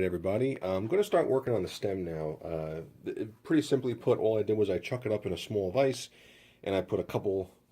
everybody. I'm going to start working on the stem now. Pretty simply put, all I did was I chuck it up in a small vise, and I put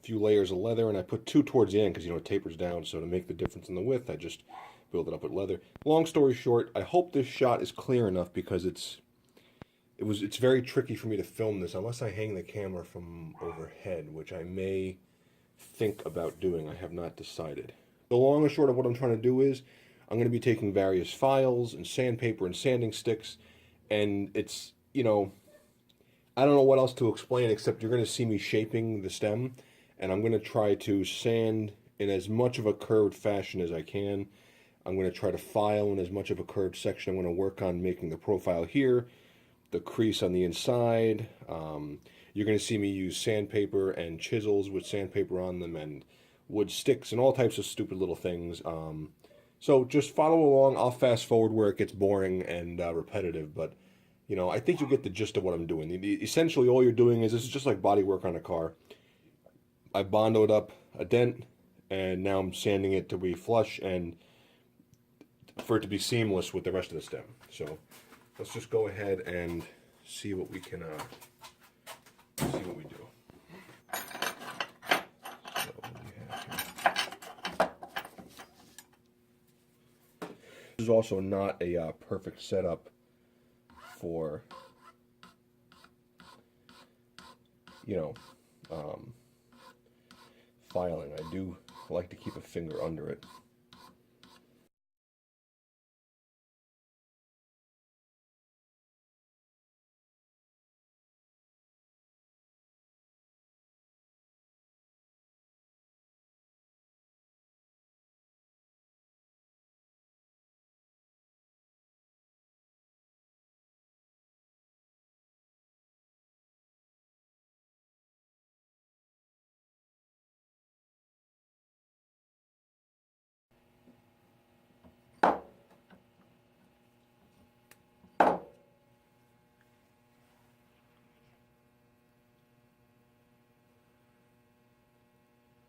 few layers of leather, and I put two towards the end because, it tapers down. So to make the difference in the width, I just build it up with leather. Long story short, I hope this shot is clear enough because it's very tricky for me to film this unless I hang the camera from overhead, which I may think about doing. I have not decided. The long and short of what I'm trying to do is I'm going to be taking various files and sandpaper and sanding sticks, and I don't know what else to explain except you're going to see me shaping the stem, and I'm going to try to sand in as much of a curved fashion as I can. I'm going to try to file in as much of a curved section. I'm going to work on making the profile here, the crease on the inside. You're going to see me use sandpaper and chisels with sandpaper on them and wood sticks and all types of stupid little things. So just follow along. I'll fast forward where it gets boring and repetitive, but I think you get the gist of what I'm doing. Essentially, all you're doing is this is just like body work on a car. I bondoed up a dent, and now I'm sanding it to be flush and for it to be seamless with the rest of the stem. So let's just go ahead and see what we can see what we do. So what do we have here? This is also not a perfect setup for filing. I do like to keep a finger under it.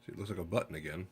See, it looks like a button again.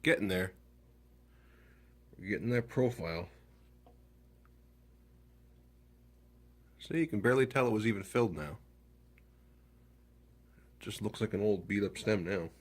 Getting there. We're getting that profile. See, you can barely tell it was even filled now. It just looks like an old beat up stem now.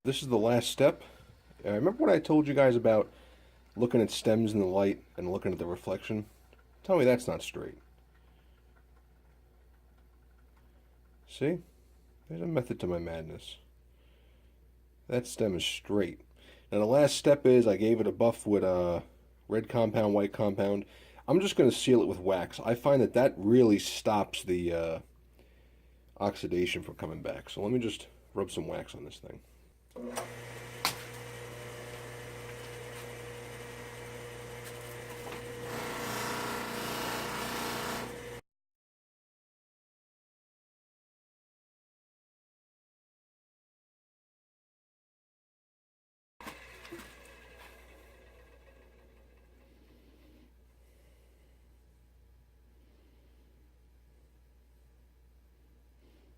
This is the last step. Remember what I told you guys about looking at stems in the light and looking at the reflection? Tell me that's not straight. See? There's a method to my madness. That stem is straight. Now the last step is I gave it a buff with red compound, white compound. I'm just going to seal it with wax. I find that that really stops the oxidation from coming back. So let me just rub some wax on this thing.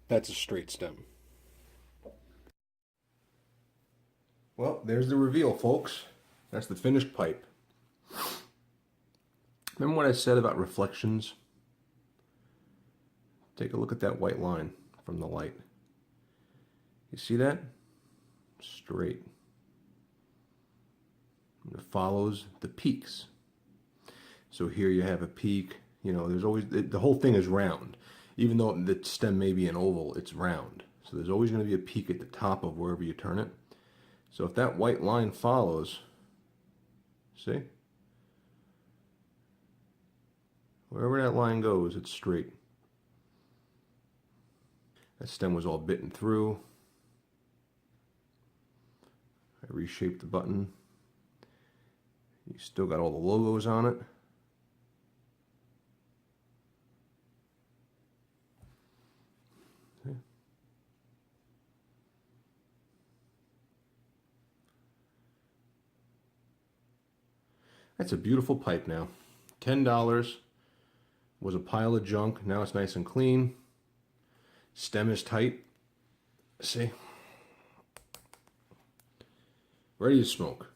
That's a straight stem. Well, there's the reveal, folks. That's the finished pipe. Remember what I said about reflections? Take a look at that white line from the light. You see that? Straight. And it follows the peaks. So here you have a peak. You know, there's always, the whole thing is round. Even though the stem may be an oval, it's round. So there's always going to be a peak at the top of wherever you turn it. So if that white line follows, see? Wherever that line goes, it's straight. That stem was all bitten through. I reshaped the button. You still got all the logos on it. See? That's a beautiful pipe now. $10. Was a pile of junk. Now it's nice and clean. Stem is tight. See? Ready to smoke.